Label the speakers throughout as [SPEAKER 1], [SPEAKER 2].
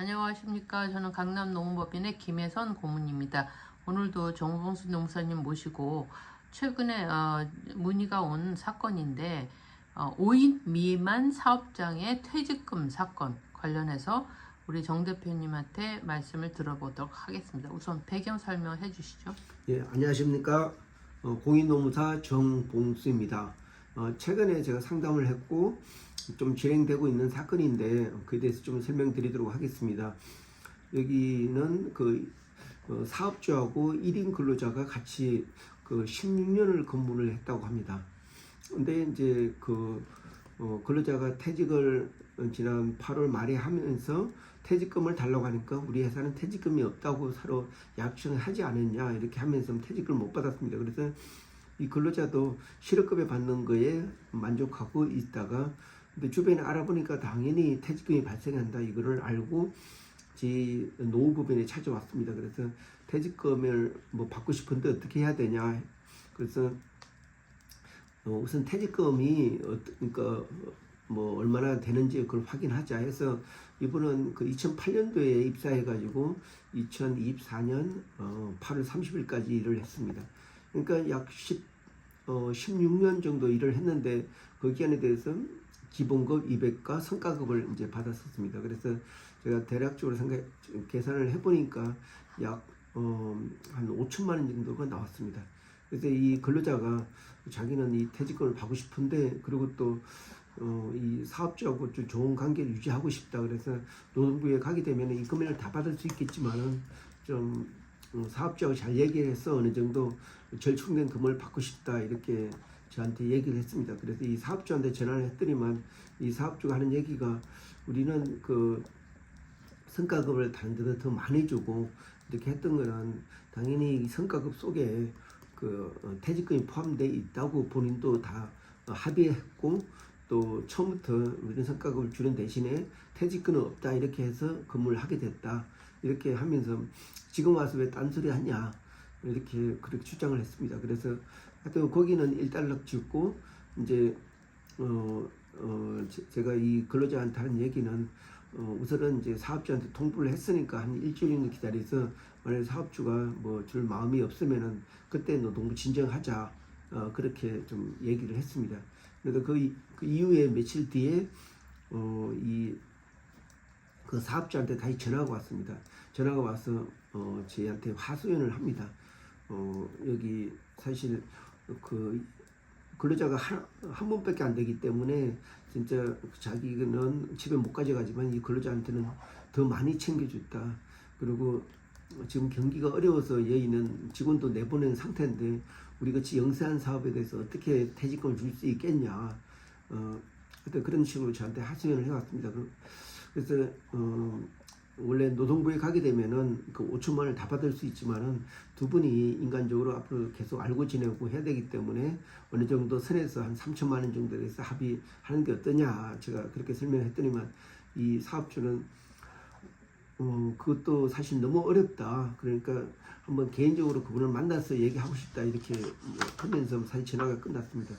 [SPEAKER 1] 안녕하십니까. 저는 강남농업법인의 김혜선 고문입니다. 오늘도 정봉수 농사님 모시고 최근에 문의가 온 사건인데 5인 미만 사업장의 퇴직금 사건 관련해서 우리 정 대표님한테 말씀을 들어보도록 하겠습니다. 우선 배경 설명해 주시죠.
[SPEAKER 2] 예, 안녕하십니까. 공인노무사 정봉수입니다. 최근에 제가 상담을 했고 좀 진행되고 있는 사건인데 그에 대해서 좀 설명드리도록 하겠습니다. 여기는 사업주하고 1인 근로자가 같이 16년을 근무를 했다고 합니다. 근데 이제 근로자가 퇴직을 지난 8월 말에 하면서 퇴직금을 달라고 하니까 우리 회사는 퇴직금이 없다고 서로 약속을 하지 않았냐 이렇게 하면서 퇴직금을 못 받았습니다. 그래서 이 근로자도 실업급여 받는 거에 만족하고 있다가 근데 주변에 알아보니까 당연히 퇴직금이 발생한다 이거를 알고 제 노후법인에 찾아왔습니다. 그래서 퇴직금을 받고 싶은데 어떻게 해야 되냐. 그래서 우선 퇴직금이 얼마나 되는지 그걸 확인하자 해서 이분은 2008년도에 입사해가지고 2024년 8월 30일까지 일을 했습니다. 그러니까 약 16년 정도 일을 했는데 그 기간에 대해서 기본급 200과 성과급을 이제 받았었습니다. 그래서 제가 대략적으로 계산을 해보니까 약 한 5천만 원 정도가 나왔습니다. 그래서 이 근로자가 자기는 이 퇴직금을 받고 싶은데 그리고 또 이 사업주하고 좀 좋은 관계를 유지하고 싶다. 그래서 노동부에 가게 되면 이 금액을 다 받을 수 있겠지만은 좀 사업주하고 잘 얘기를 해서 어느 정도 절충된 금을 받고 싶다 이렇게 저한테 얘기를 했습니다. 그래서 이 사업주한테 전화를 했더니만 이 사업주가 하는 얘기가 우리는 성과급을 다른 데도 더 많이 주고 이렇게 했던 거는 당연히 성과급 속에 퇴직금이 포함되어 있다고 본인도 다 합의했고 또 처음부터 우리는 성과급을 주는 대신에 퇴직금은 없다 이렇게 해서 근무를 하게 됐다 이렇게 하면서 지금 와서 왜 딴소리 하냐 이렇게 그렇게 주장을 했습니다. 그래서 하여튼 거기는 일단락 짓고 이제 제가 이 근로자한테 하는 얘기는 우선은 이제 사업주한테 통보를 했으니까 한 일주일 정도 기다려서 만약에 사업주가 줄 마음이 없으면은 그때 노동부 진정하자 그렇게 좀 얘기를 했습니다. 그래서 그 이후에 며칠 뒤에 그 사업주한테 다시 전화가 왔습니다. 전화가 와서 저희한테 하소연을 합니다. 여기 사실 근로자가 한 번밖에 안 되기 때문에 진짜 자기는 집에 못 가져가지만 이 근로자한테는 더 많이 챙겨줬다. 그리고 지금 경기가 어려워서 여기는 직원도 내보낸 상태인데 우리 같이 영세한 사업에 대해서 어떻게 퇴직금을 줄 수 있겠냐. 하여튼 그런 식으로 저한테 하소연을 해왔습니다. 그래서 원래 노동부에 가게 되면은 5천만 원을 다 받을 수 있지만은 두 분이 인간적으로 앞으로 계속 알고 지내고 해야 되기 때문에 어느 정도 선에서 한 3천만 원 정도에 대해서 합의하는 게 어떠냐 제가 그렇게 설명했더니만 이 사업주는 그것도 사실 너무 어렵다. 그러니까 한번 개인적으로 그분을 만나서 얘기하고 싶다 이렇게 하면서 사실 전화가 끝났습니다.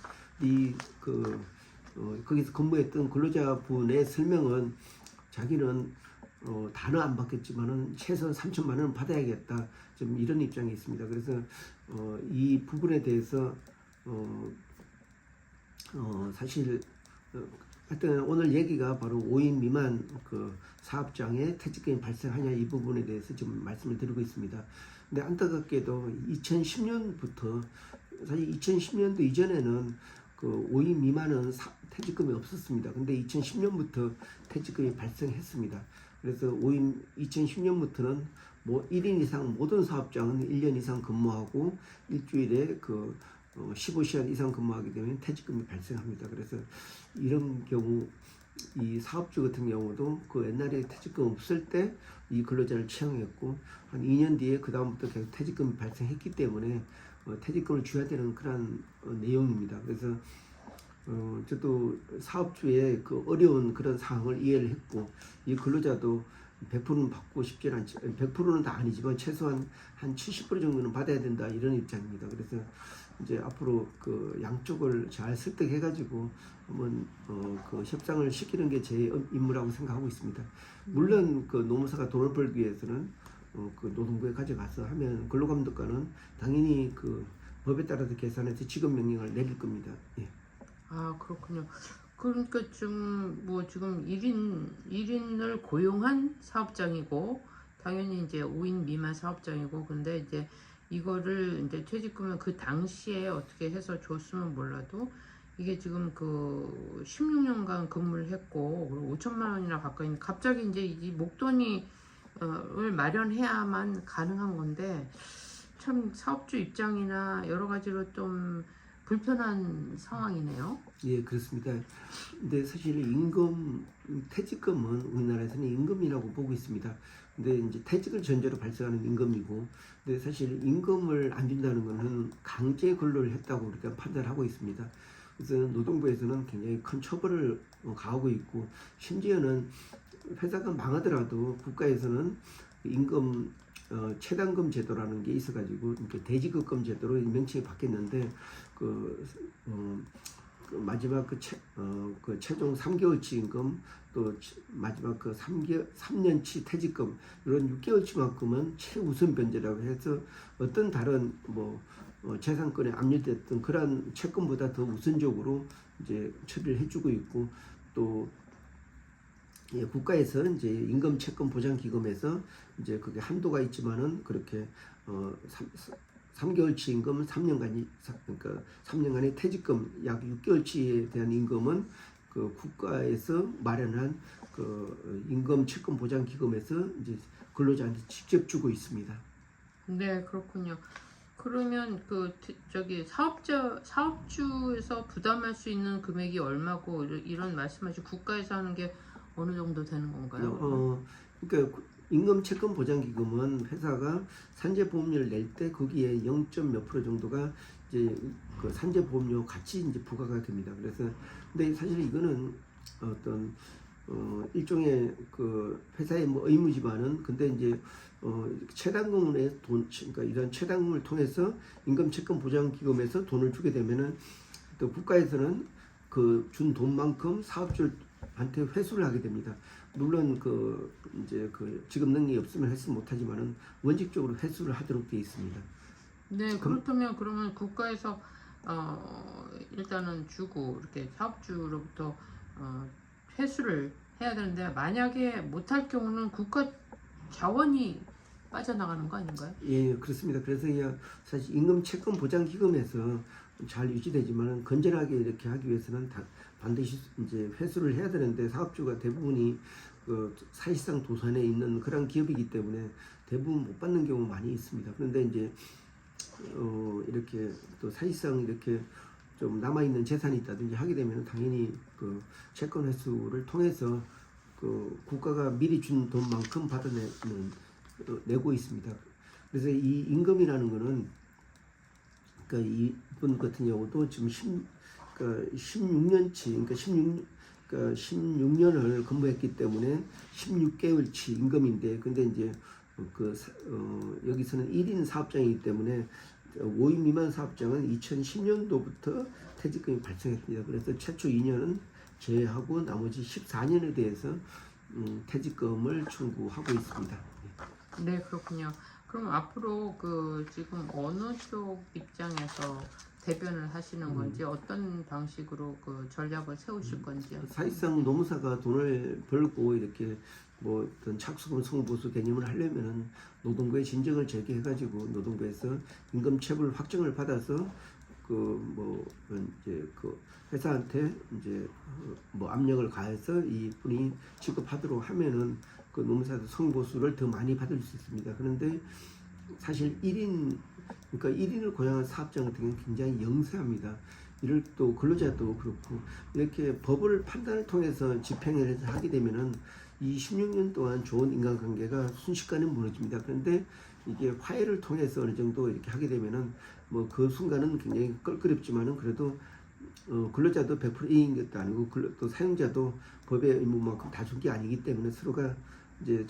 [SPEAKER 2] 거기서 근무했던 근로자분의 설명은 자기는 다는 안 받겠지만은 최소한 3천만 원은 받아야겠다. 좀 이런 입장이 있습니다. 그래서 이 부분에 대해서 사실 하여튼 오늘 얘기가 바로 5인 미만 사업장에 퇴직금이 발생하냐 이 부분에 대해서 좀 말씀을 드리고 있습니다. 근데 안타깝게도 2010년부터 사실 2010년도 이전에는 5인 미만은 퇴직금이 없었습니다. 근데 2010년부터 퇴직금이 발생했습니다. 그래서 2010년부터는 1인 이상 모든 사업장은 1년 이상 근무하고 일주일에 15시간 이상 근무하게 되면 퇴직금이 발생합니다. 그래서 이런 경우 이 사업주 같은 경우도 옛날에 퇴직금 없을 때 이 근로자를 채용했고 한 2년 뒤에 그 다음부터 계속 퇴직금이 발생했기 때문에 퇴직금을 줘야 되는 그런 내용입니다. 그래서 저도 사업주의 어려운 그런 상황을 이해를 했고 이 근로자도 100%는 받고 싶지는 않지 100%는 다 아니지만 최소한 한 70% 정도는 받아야 된다 이런 입장입니다. 그래서 이제 앞으로 그 양쪽을 잘 설득해가지고 한번 그 협상을 시키는 게 제 임무라고 생각하고 있습니다. 물론 그 노무사가 돈을 벌기 위해서는 그 노동부에 가져가서 하면 근로감독관은 당연히 그 법에 따라서 계산해서 지급 명령을 내릴 겁니다. 예.
[SPEAKER 1] 아, 그렇군요. 그러니까 지금 1인을 고용한 사업장이고 당연히 이제 5인 미만 사업장이고 근데 이제 이거를 이제 퇴직금을 그 당시에 어떻게 해서 줬으면 몰라도 이게 지금 그 16년간 근무를 했고 그리고 5천만 원이나 가까이 갑자기 이제 이 목돈이 을 마련해야만 가능한 건데 참 사업주 입장이나 여러 가지로 좀 불편한 상황이네요.
[SPEAKER 2] 예, 그렇습니다. 근데 사실 퇴직금은 우리나라에서는 임금이라고 보고 있습니다. 근데 이제 퇴직을 전제로 발생하는 임금이고, 근데 사실 임금을 안 준다는 것은 강제 근로를 했다고 우리가 판단하고 있습니다. 그래서 노동부에서는 굉장히 큰 처벌을 가하고 있고, 심지어는 회사가 망하더라도 국가에서는 임금 최단금 제도라는 게 있어가지고 이렇게 대지급금 제도로 명칭이 바뀌었는데 그 마지막 그 최종 3개월치 임금 또 마지막 그 3년치 퇴직금 이런 6개월치만큼은 최우선 변제라고 해서 어떤 다른 재산권에 압류됐던 그러한 채권보다 더 우선적으로 이제 처리를 해주고 있고 또 예, 국가에서 이제 임금 채권 보장 기금에서 이제 그게 한도가 있지만은 그렇게 3개월치 임금은 3년간이 그러니까 3년간의 퇴직금 약 6개월치에 대한 임금은 그 국가에서 마련한 그 임금 채권 보장 기금에서 이제 근로자한테 직접 주고 있습니다.
[SPEAKER 1] 네, 그렇군요. 그러면 사업주에서 부담할 수 있는 금액이 얼마고 이런 말씀하신 국가에서 하는 게 어느 정도 되는 건가요?
[SPEAKER 2] 그러니까 임금 채권 보장 기금은 회사가 산재 보험료를 낼 때 거기에 0. 몇 프로 정도가 이제 그 산재 보험료 같이 이제 부과가 됩니다. 그래서 근데 사실 이거는 어떤 일종의 그 회사의 의무지만은 근데 이제 최단금의 그러니까 이런 최단금을 통해서 임금 채권 보장 기금에서 돈을 주게 되면은 또 국가에서는 그 준 돈만큼 사업주한테 회수를 하게 됩니다. 물론 그 이제 그 지급 능력이 없으면 회수 못하지만은 원칙적으로 회수를 하도록 되어 있습니다.
[SPEAKER 1] 네, 그렇다면 그러면 국가에서 일단은 주고 이렇게 사업주로부터 회수를 해야 되는데 만약에 못할 경우는 국가 자원이 빠져나가는 거 아닌가요?
[SPEAKER 2] 예, 그렇습니다. 그래서 사실 임금 채권 보장 기금에서 잘 유지되지만 건전하게 이렇게 하기 위해서는 반드시 이제 회수를 해야 되는데 사업주가 대부분이 그 사실상 도산에 있는 그런 기업이기 때문에 대부분 못 받는 경우 많이 있습니다. 그런데 이제 이렇게 또 사실상 이렇게 좀 남아있는 재산이 있다든지 하게 되면 당연히 그 채권 회수를 통해서 그 국가가 미리 준 돈만큼 내고 있습니다. 그래서 이 임금이라는 거는 그러니까 이분 같은 경우도 지금 16년치 그러니까 16년을 근무했기 때문에 16개월치 임금인데 근데 이제 여기서는 1인 사업장이기 때문에 5인 미만 사업장은 2010년도부터 퇴직금이 발생했습니다. 그래서 최초 2년은 제외하고 나머지 14년에 대해서 퇴직금을 청구하고 있습니다.
[SPEAKER 1] 네, 그렇군요. 그럼 앞으로 지금 어느 쪽 입장에서 대변을 하시는 건지 어떤 방식으로 그 전략을 세우실 건지요?
[SPEAKER 2] 사실상 노무사가 돈을 벌고 이렇게 어떤 착수금 성보수 개념을 하려면은 노동부에 진정을 제기해가지고 노동부에서 임금 체불 확정을 받아서 이제 그 회사한테 이제 압력을 가해서 이분이 지급하도록 하면은 그 노무사도 성보수를 더 많이 받을 수 있습니다. 그런데 사실 1인을 고용한 사업장 같은 경우는 굉장히 영세합니다. 이를 또 근로자도 그렇고 이렇게 법을 판단을 통해서 집행을 하게 되면은 이 16년 동안 좋은 인간관계가 순식간에 무너집니다. 그런데 이게 화해를 통해서 어느 정도 이렇게 하게 되면은 그 순간은 굉장히 껄끄럽지만은 그래도 근로자도 100% 이익인 것도 아니고 또 사용자도 법의 의무만큼 다 준 게 아니기 때문에 서로가 이제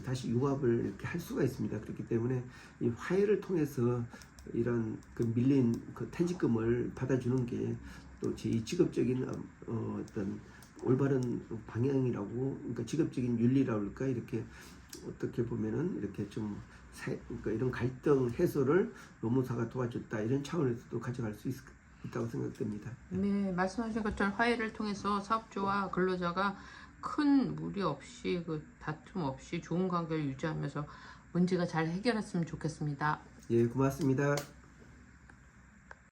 [SPEAKER 2] 다시 융합을 이렇게 할 수가 있습니다. 그렇기 때문에 이 화해를 통해서 이런 그 밀린 그 퇴직금을 받아주는 게 또 제 직업적인 어떤 올바른 방향이라고, 그러니까 직업적인 윤리라고 할까, 이렇게 어떻게 보면은 이렇게 좀 그러니까 이런 갈등 해소를 노무사가 도와줬다, 이런 차원에서도 가져갈 수 있다고 생각됩니다.
[SPEAKER 1] 네, 말씀하신 것처럼 화해를 통해서 사업주와 근로자가 큰 무리 없이 그 다툼 없이 좋은 관계를 유지하면서 문제가 잘 해결했으면 좋겠습니다.
[SPEAKER 2] 예, 고맙습니다.